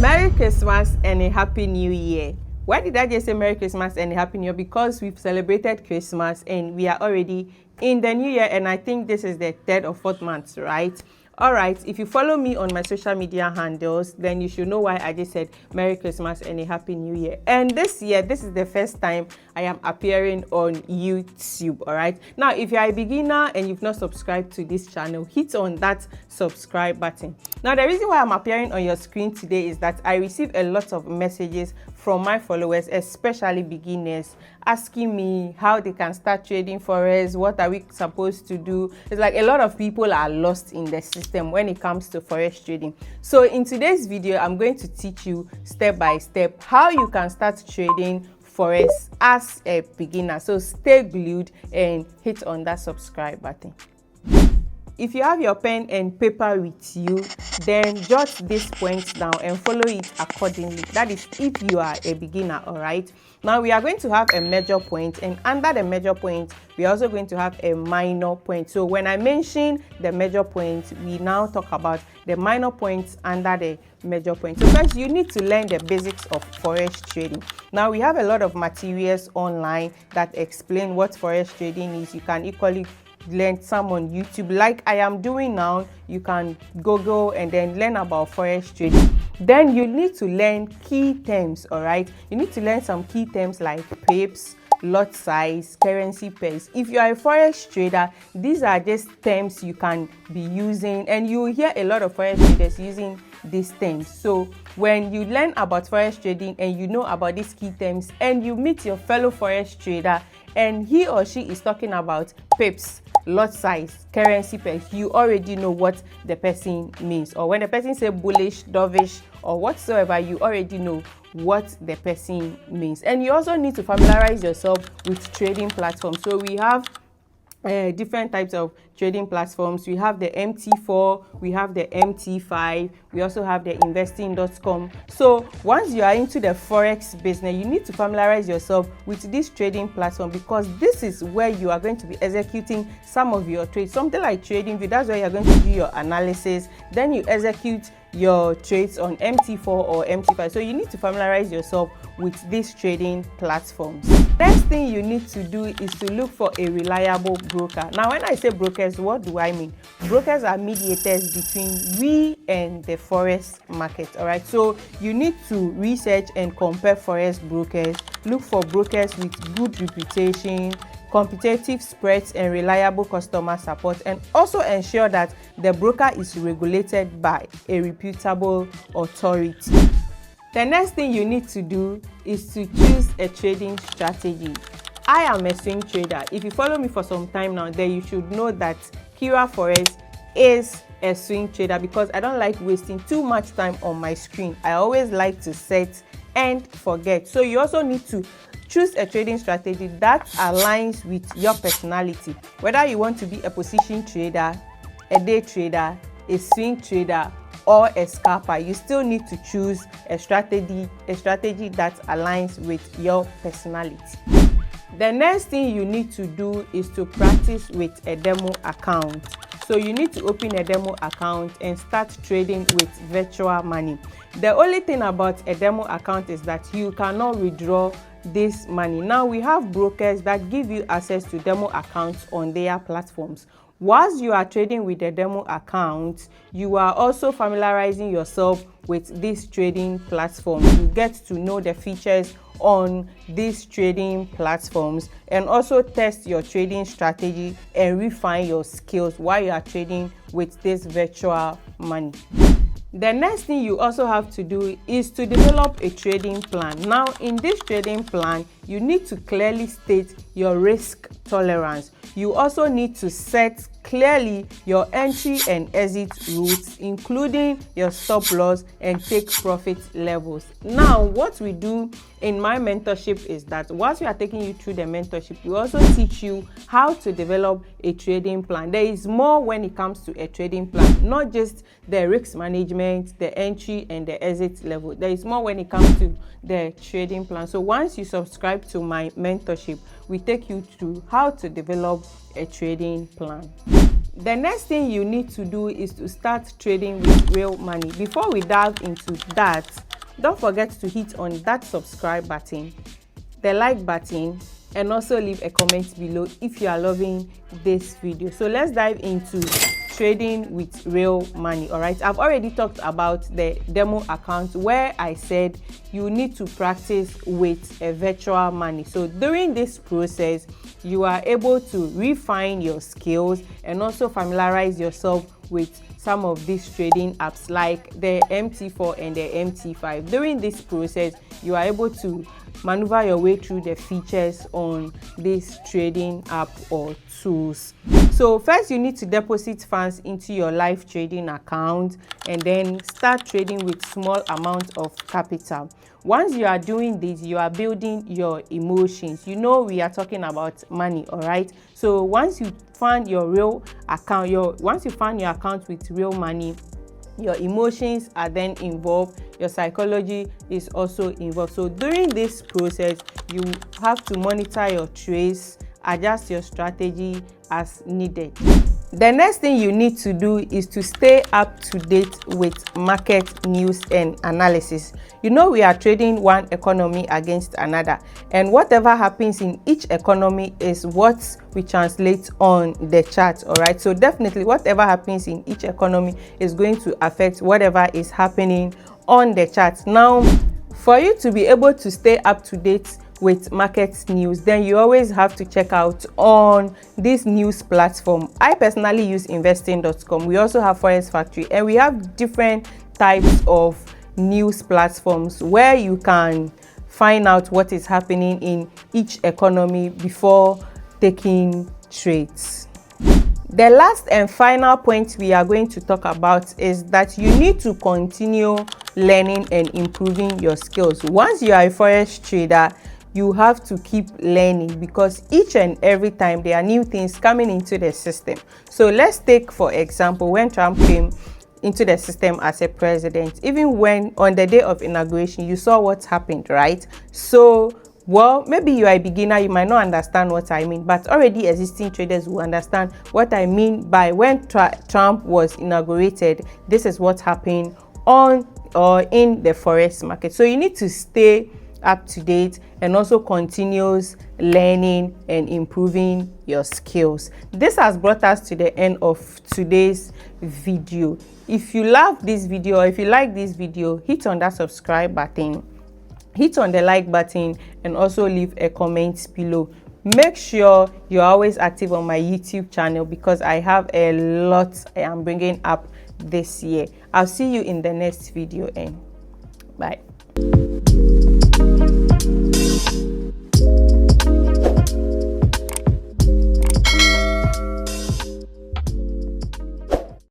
Merry Christmas and a Happy New Year. Why did I just say Merry Christmas and a Happy New Year? Because we've celebrated Christmas and we are already in the new year, and I think this is the third or fourth month, right? All right, if you follow me on my social media handles, then you should know why I just said Merry Christmas and a Happy New Year. And this year, this is the first time I am appearing on YouTube, all right? Now, if you are a beginner and you've not subscribed to this channel, hit on that subscribe button. Now, the reason why I'm appearing on your screen today is that I receive a lot of messages from my followers, especially beginners, asking me how they can start trading forex, what are we supposed to do. It's like a lot of people are lost in the system when it comes to forex trading. So in today's video, I'm going to teach you step by step how you can start trading forex as a beginner. So stay glued and hit on that subscribe button. If you have your pen and paper with you, then jot these points down and follow it accordingly. That is if you are a beginner, all right? Now we are going to have a major point, and under the major point, we are also going to have a minor point. So when I mention the major point, we now talk about the minor points under the major point. So first, you need to learn the basics of forex trading. Now we have a lot of materials online that explain what forex trading is. You can equally learn some on YouTube like I am doing now. You can Google and then learn about forex trading. Then you need to learn key terms, all right? You need to learn some key terms like pips, lot size, currency pairs. If you are a forex trader, these are just terms you can be using, and you will hear a lot of forex traders using these terms. So when you learn about forex trading and you know about these key terms and you meet your fellow forex trader and he or she is talking about pips, lot size, currency pairs, you already know what the person means. Or when the person say bullish, dovish, or whatsoever, you already know what the person means. And you also need to familiarize yourself with trading platforms. So we have different types of trading platforms. We have the MT4, we have the MT5, we also have the investing.com. So once you are into the forex business, you need to familiarize yourself with this trading platform, because this is where you are going to be executing some of your trades. Something like TradingView, that's where you're going to do your analysis, then you execute your trades on MT4 or MT5. So you need to familiarize yourself with these trading platforms. Next thing you need to do is to look for a reliable broker. Now when I say brokers, what do I mean? Brokers are mediators between we and the forex market, all right? So you need to research and compare forex brokers. Look for brokers with good reputation, competitive spreads, and reliable customer support, and also ensure that the broker is regulated by a reputable authority. The next thing you need to do is to choose a trading strategy. I am a swing trader. If you follow me for some time now, then you should know that KiraForex is a swing trader, because I don't like wasting too much time on my screen. I always like to set and forget. So you also need to choose a trading strategy that aligns with your personality. Whether you want to be a position trader, a day trader, a swing trader, or a scalper, you still need to choose a strategy that aligns with your personality. The next thing you need to do is to practice with a demo account. So you need to open a demo account and start trading with virtual money. The only thing about a demo account is that you cannot withdraw this money. Now we have brokers that give you access to demo accounts on their platforms. Whilst you are trading with the demo account, you are also familiarizing yourself with this trading platform. You get to know the features on these trading platforms and also test your trading strategy and refine your skills while you are trading with this virtual money. The next thing you also have to do is to develop a trading plan. Now, in this trading plan, you need to clearly state your risk tolerance. You also need to set clearly your entry and exit routes, including your stop loss and take profit levels. Now, what we do in my mentorship is that once we are taking you through the mentorship, we also teach you how to develop a trading plan. There is more when it comes to a trading plan, not just the risk management, the entry and the exit level. There is more when it comes to the trading plan. So once you subscribe to my mentorship, we take you through how to develop a trading plan. The next thing you need to do is to start trading with real money. Before we dive into that, don't forget to hit on that subscribe button, the like button, and also leave a comment below if you are loving this video. So let's dive into trading with real money. All right, I've already talked about the demo account where I said you need to practice with a virtual money. So during this process, you are able to refine your skills and also familiarize yourself with some of these trading apps like the MT4 and the MT5. During this process, you are able to maneuver your way through the features on this trading app or tools. So first, you need to deposit funds into your live trading account and then start trading with small amount of capital. Once you are doing this, you are building your emotions. You know, we are talking about money, all right? So once you find your real account, once you find your account with real money, your emotions are then involved, your psychology is also involved. So during this process, you have to monitor your trades, adjust your strategy as needed. The next thing you need to do is to stay up to date with market news and analysis. You know, we are trading one economy against another, and whatever happens in each economy is what we translate on the chart. All right, so definitely whatever happens in each economy is going to affect whatever is happening on the chart. Now, for you to be able to stay up to date with market news, then you always have to check out on this news platform. I personally use investing.com. We also have Forex Factory, and we have different types of news platforms where you can find out what is happening in each economy before taking trades. The last and final point we are going to talk about is that you need to continue learning and improving your skills. Once you are a forex trader, you have to keep learning because each and every time there are new things coming into the system. So let's take, for example, when Trump came into the system as a president, even when on the day of inauguration, you saw what happened, right? So, well, maybe you are a beginner, you might not understand what I mean, but already existing traders will understand what I mean by when Trump was inaugurated, this is what happened on or in the forex market. So you need to stay up to date and also continuous learning and improving your skills. This has brought us to the end of today's video. If you love this video or if you like this video, hit on that subscribe button, hit on the like button, and also leave a comment below. Make sure you're always active on my YouTube channel because I have a lot I am bringing up this year. I'll see you in the next video, and bye.